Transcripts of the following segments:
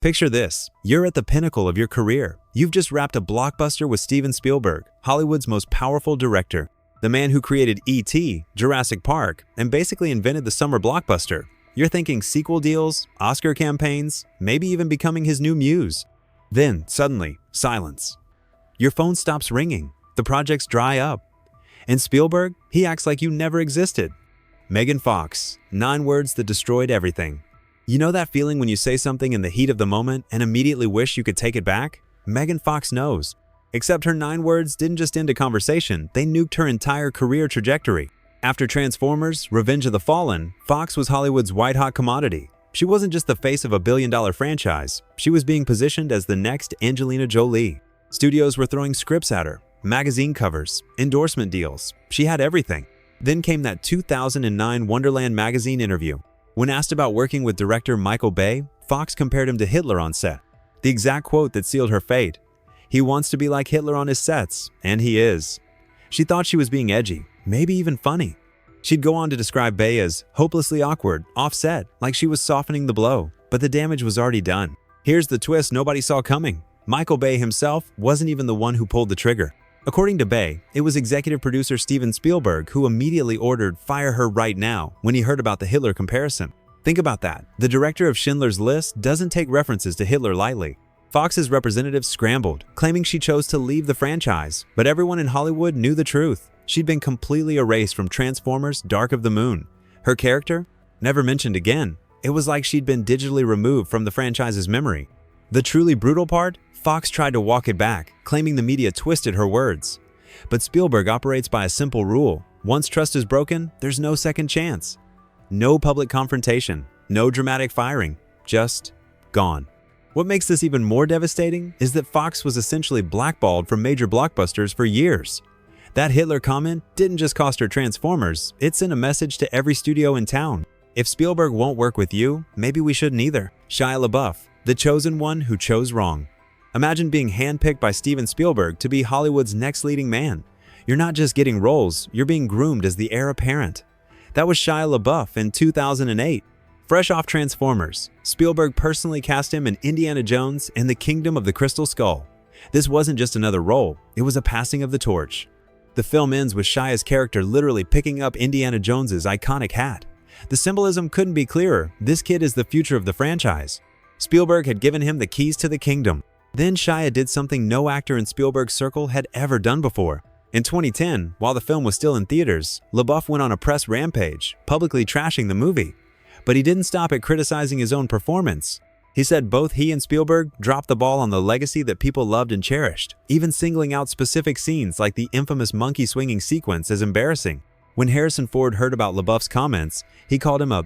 Picture this, you're at the pinnacle of your career. You've just wrapped a blockbuster with Steven Spielberg, Hollywood's most powerful director. The man who created E.T., Jurassic Park, and basically invented the summer blockbuster. You're thinking sequel deals, Oscar campaigns, maybe even becoming his new muse. Then, suddenly, silence. Your phone stops ringing. The projects dry up. And Spielberg, he acts like you never existed. Megan Fox, 9 words that destroyed everything. You know that feeling when you say something in the heat of the moment and immediately wish you could take it back? Megan Fox knows. Except her 9 words didn't just end a conversation, they nuked her entire career trajectory. After Transformers, Revenge of the Fallen, Fox was Hollywood's white-hot commodity. She wasn't just the face of a billion-dollar franchise, she was being positioned as the next Angelina Jolie. Studios were throwing scripts at her, magazine covers, endorsement deals. She had everything. Then came that 2009 Wonderland magazine interview. When asked about working with director Michael Bay, Fox compared him to Hitler on set. The exact quote that sealed her fate. He wants to be like Hitler on his sets, and he is. She thought she was being edgy, maybe even funny. She'd go on to describe Bay as hopelessly awkward, off-set, like she was softening the blow, but the damage was already done. Here's the twist nobody saw coming. Michael Bay himself wasn't even the one who pulled the trigger. According to Bay, it was executive producer Steven Spielberg who immediately ordered "fire her right now" when he heard about the Hitler comparison. Think about that. The director of Schindler's List doesn't take references to Hitler lightly. Fox's representatives scrambled, claiming she chose to leave the franchise, but everyone in Hollywood knew the truth. She'd been completely erased from Transformers: Dark of the Moon. Her character? Never mentioned again. It was like she'd been digitally removed from the franchise's memory. The truly brutal part? Fox tried to walk it back, claiming the media twisted her words. But Spielberg operates by a simple rule. Once trust is broken, there's no second chance. No public confrontation, no dramatic firing, just gone. What makes this even more devastating is that Fox was essentially blackballed from major blockbusters for years. That Hitler comment didn't just cost her Transformers, it sent a message to every studio in town. If Spielberg won't work with you, maybe we shouldn't either. Shia LaBeouf, the chosen one who chose wrong. Imagine being handpicked by Steven Spielberg to be Hollywood's next leading man. You're not just getting roles, you're being groomed as the heir apparent. That was Shia LaBeouf in 2008. Fresh off Transformers, Spielberg personally cast him in Indiana Jones and the Kingdom of the Crystal Skull. This wasn't just another role, it was a passing of the torch. The film ends with Shia's character literally picking up Indiana Jones's iconic hat. The symbolism couldn't be clearer. This kid is the future of the franchise. Spielberg had given him the keys to the kingdom. Then Shia did something no actor in Spielberg's circle had ever done before. In 2010, while the film was still in theaters, LaBeouf went on a press rampage, publicly trashing the movie. But he didn't stop at criticizing his own performance. He said both he and Spielberg dropped the ball on the legacy that people loved and cherished, even singling out specific scenes like the infamous monkey swinging sequence as embarrassing. When Harrison Ford heard about LaBeouf's comments, he called him a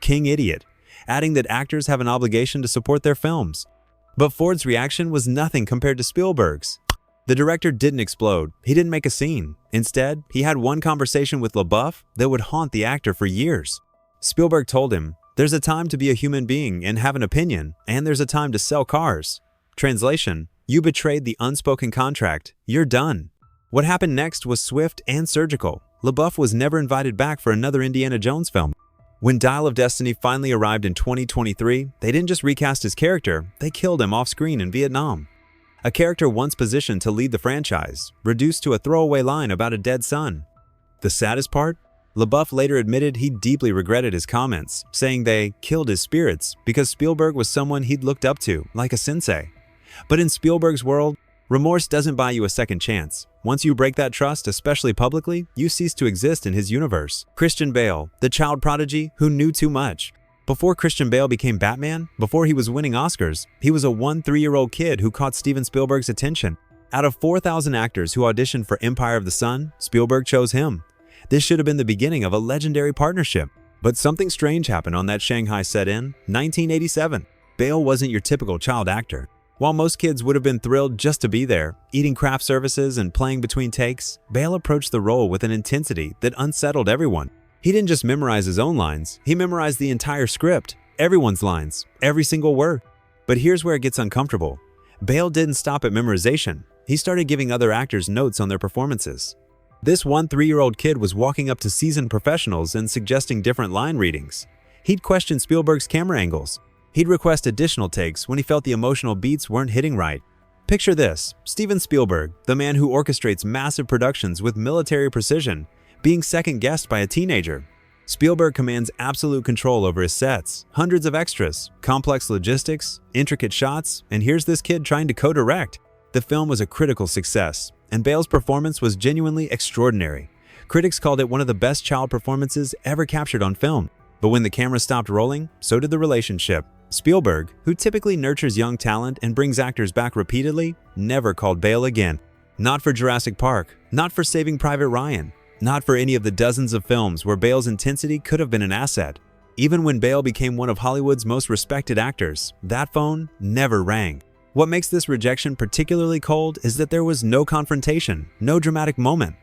King idiot, adding that actors have an obligation to support their films. But Ford's reaction was nothing compared to Spielberg's. The director didn't explode. He didn't make a scene. Instead, he had one conversation with LaBeouf that would haunt the actor for years. Spielberg told him, "There's a time to be a human being and have an opinion, and there's a time to sell cars." Translation, you betrayed the unspoken contract. You're done. What happened next was swift and surgical. LaBeouf was never invited back for another Indiana Jones film. When Dial of Destiny finally arrived in 2023, they didn't just recast his character, they killed him off-screen in Vietnam. A character once positioned to lead the franchise, reduced to a throwaway line about a dead son. The saddest part? LaBeouf later admitted he deeply regretted his comments, saying they killed his spirits because Spielberg was someone he'd looked up to, like a sensei. But in Spielberg's world, remorse doesn't buy you a second chance. Once you break that trust, especially publicly, you cease to exist in his universe. Christian Bale, the child prodigy who knew too much. Before Christian Bale became Batman, before he was winning Oscars, he was a 3-year-old kid who caught Steven Spielberg's attention. Out of 4,000 actors who auditioned for Empire of the Sun, Spielberg chose him. This should have been the beginning of a legendary partnership. But something strange happened on that Shanghai set in 1987. Bale wasn't your typical child actor. While most kids would have been thrilled just to be there, eating craft services and playing between takes, Bale approached the role with an intensity that unsettled everyone. He didn't just memorize his own lines, he memorized the entire script, everyone's lines, every single word. But here's where it gets uncomfortable. Bale didn't stop at memorization. He started giving other actors notes on their performances. This 3-year-old kid was walking up to seasoned professionals and suggesting different line readings. He'd question Spielberg's camera angles. He'd request additional takes when he felt the emotional beats weren't hitting right. Picture this: Steven Spielberg, the man who orchestrates massive productions with military precision, being second-guessed by a teenager. Spielberg commands absolute control over his sets, hundreds of extras, complex logistics, intricate shots, and here's this kid trying to co-direct. The film was a critical success, and Bale's performance was genuinely extraordinary. Critics called it one of the best child performances ever captured on film. But when the camera stopped rolling, so did the relationship. Spielberg, who typically nurtures young talent and brings actors back repeatedly, never called Bale again. Not for Jurassic Park, not for Saving Private Ryan, not for any of the dozens of films where Bale's intensity could have been an asset. Even when Bale became one of Hollywood's most respected actors, that phone never rang. What makes this rejection particularly cold is that there was no confrontation, no dramatic moment.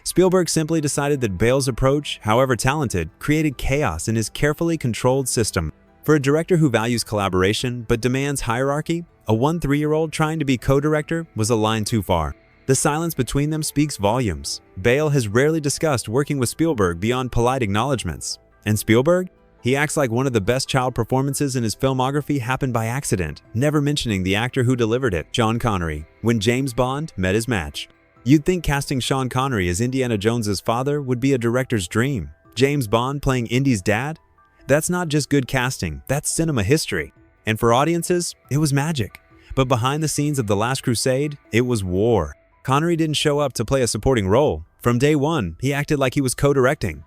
Spielberg simply decided that Bale's approach, however talented, created chaos in his carefully controlled system. For a director who values collaboration but demands hierarchy, a 3-year-old trying to be co-director was a line too far. The silence between them speaks volumes. Bale has rarely discussed working with Spielberg beyond polite acknowledgments. And Spielberg? He acts like one of the best child performances in his filmography happened by accident, never mentioning the actor who delivered it, Sean Connery, when James Bond met his match. You'd think casting Sean Connery as Indiana Jones's father would be a director's dream. James Bond playing Indy's dad? That's not just good casting, that's cinema history. And for audiences, it was magic. But behind the scenes of The Last Crusade, it was war. Connery didn't show up to play a supporting role. From day one, he acted like he was co-directing.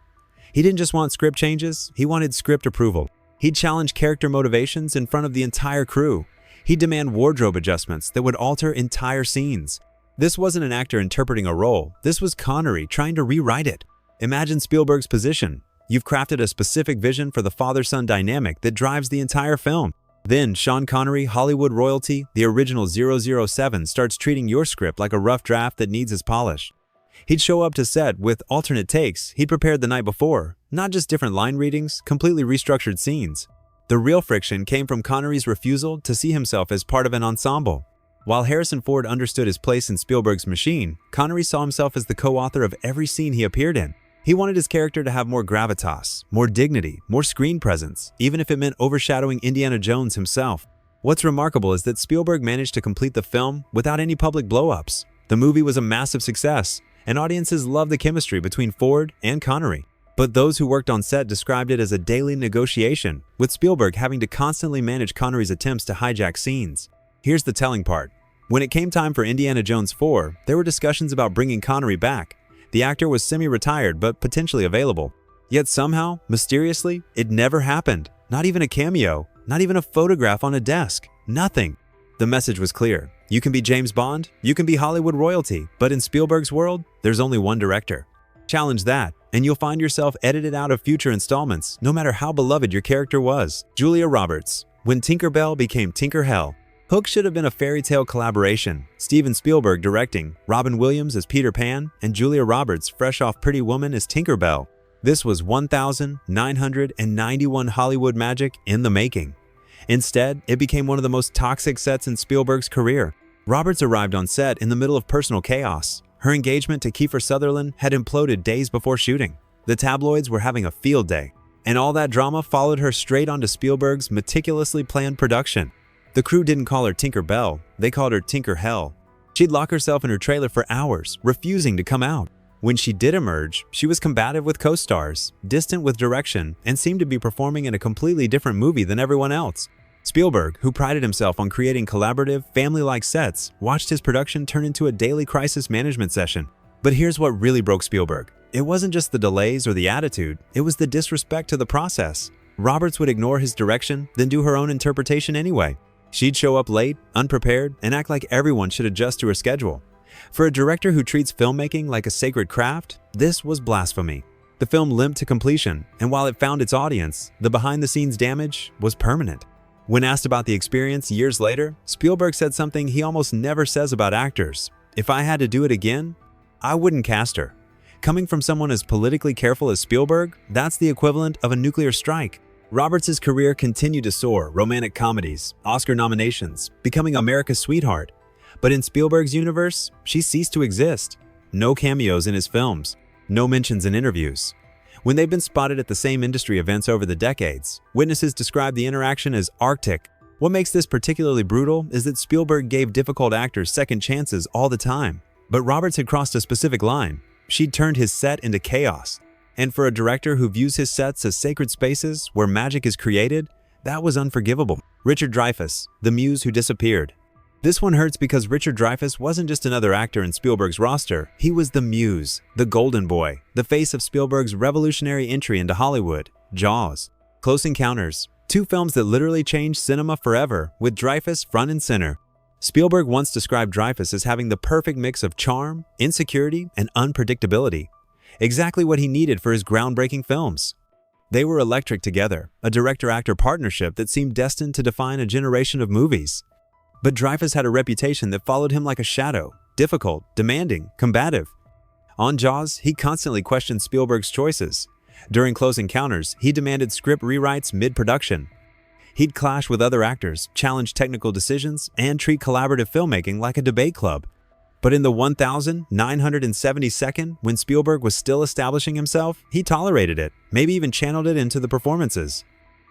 He didn't just want script changes, he wanted script approval. He'd challenge character motivations in front of the entire crew. He'd demand wardrobe adjustments that would alter entire scenes. This wasn't an actor interpreting a role, this was Connery trying to rewrite it. Imagine Spielberg's position. You've crafted a specific vision for the father-son dynamic that drives the entire film. Then Sean Connery, Hollywood royalty, the original 007, starts treating your script like a rough draft that needs his polish. He'd show up to set with alternate takes he'd prepared the night before, not just different line readings, completely restructured scenes. The real friction came from Connery's refusal to see himself as part of an ensemble. While Harrison Ford understood his place in Spielberg's machine, Connery saw himself as the co-author of every scene he appeared in. He wanted his character to have more gravitas, more dignity, more screen presence, even if it meant overshadowing Indiana Jones himself. What's remarkable is that Spielberg managed to complete the film without any public blow-ups. The movie was a massive success, and audiences loved the chemistry between Ford and Connery. But those who worked on set described it as a daily negotiation, with Spielberg having to constantly manage Connery's attempts to hijack scenes. Here's the telling part. When it came time for Indiana Jones 4, there were discussions about bringing Connery back. The actor was semi-retired but potentially available. Yet somehow, mysteriously, it never happened. Not even a cameo, not even a photograph on a desk, nothing. The message was clear. You can be James Bond, you can be Hollywood royalty, but in Spielberg's world, there's only one director. Challenge that, and you'll find yourself edited out of future installments, no matter how beloved your character was. Julia Roberts. When Tinker Bell became Tinker Hell. Hook should have been a fairy tale collaboration. Steven Spielberg directing, Robin Williams as Peter Pan, and Julia Roberts fresh off Pretty Woman as Tinker Bell. This was 1,991 Hollywood magic in the making. Instead, it became one of the most toxic sets in Spielberg's career. Roberts arrived on set in the middle of personal chaos. Her engagement to Kiefer Sutherland had imploded days before shooting. The tabloids were having a field day. And all that drama followed her straight onto Spielberg's meticulously planned production. The crew didn't call her Tinker Bell, they called her Tinker Hell. She'd lock herself in her trailer for hours, refusing to come out. When she did emerge, she was combative with co-stars, distant with direction, and seemed to be performing in a completely different movie than everyone else. Spielberg, who prided himself on creating collaborative, family-like sets, watched his production turn into a daily crisis management session. But here's what really broke Spielberg. It wasn't just the delays or the attitude, it was the disrespect to the process. Roberts would ignore his direction, then do her own interpretation anyway. She'd show up late, unprepared, and act like everyone should adjust to her schedule. For a director who treats filmmaking like a sacred craft, this was blasphemy. The film limped to completion, and while it found its audience, the behind-the-scenes damage was permanent. When asked about the experience years later, Spielberg said something he almost never says about actors. If I had to do it again, I wouldn't cast her. Coming from someone as politically careful as Spielberg, that's the equivalent of a nuclear strike. Roberts' career continued to soar, romantic comedies, Oscar nominations, becoming America's sweetheart. But in Spielberg's universe, she ceased to exist. No cameos in his films, no mentions in interviews. When they've been spotted at the same industry events over the decades, witnesses describe the interaction as Arctic. What makes this particularly brutal is that Spielberg gave difficult actors second chances all the time. But Roberts had crossed a specific line. She'd turned his set into chaos. And for a director who views his sets as sacred spaces where magic is created, that was unforgivable. Richard Dreyfuss, the muse who disappeared. This one hurts because Richard Dreyfuss wasn't just another actor in Spielberg's roster. He was the muse, the golden boy, the face of Spielberg's revolutionary entry into Hollywood. Jaws, Close Encounters, two films that literally changed cinema forever, with Dreyfuss front and center. Spielberg once described Dreyfuss as having the perfect mix of charm, insecurity, and unpredictability. Exactly what he needed for his groundbreaking films. They were electric together, a director-actor partnership that seemed destined to define a generation of movies. But Dreyfuss had a reputation that followed him like a shadow, difficult, demanding, combative. On Jaws, he constantly questioned Spielberg's choices. During Close Encounters, he demanded script rewrites mid-production. He'd clash with other actors, challenge technical decisions, and treat collaborative filmmaking like a debate club. But in the 1972nd, when Spielberg was still establishing himself, he tolerated it, maybe even channeled it into the performances.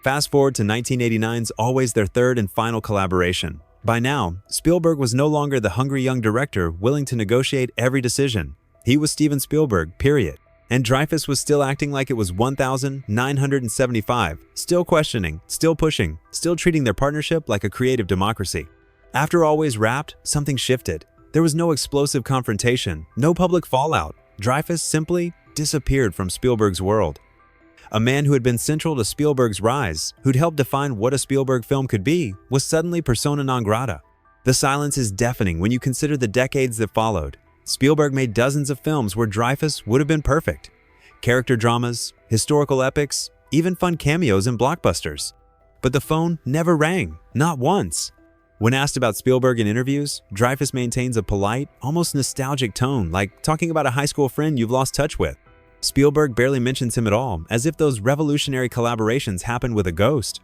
Fast forward to 1989's always their third and final collaboration. By now, Spielberg was no longer the hungry young director willing to negotiate every decision. He was Steven Spielberg, period. And Dreyfuss was still acting like it was 1975, still questioning, still pushing, still treating their partnership like a creative democracy. After Always Wrapped, something shifted. There was no explosive confrontation, no public fallout. Dreyfuss simply disappeared from Spielberg's world. A man who had been central to Spielberg's rise, who'd helped define what a Spielberg film could be, was suddenly persona non grata. The silence is deafening when you consider the decades that followed. Spielberg made dozens of films where Dreyfuss would have been perfect. Character dramas, historical epics, even fun cameos in blockbusters. But the phone never rang, not once. When asked about Spielberg in interviews, Dreyfuss maintains a polite, almost nostalgic tone, like talking about a high school friend you've lost touch with. Spielberg barely mentions him at all, as if those revolutionary collaborations happened with a ghost.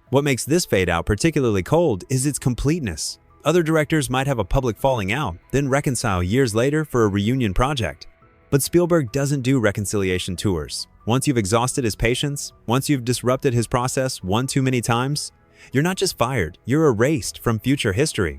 What makes this fade out particularly cold is its completeness. Other directors might have a public falling out, then reconcile years later for a reunion project. But Spielberg doesn't do reconciliation tours. Once you've exhausted his patience, once you've disrupted his process one too many times, you're not just fired, you're erased from future history.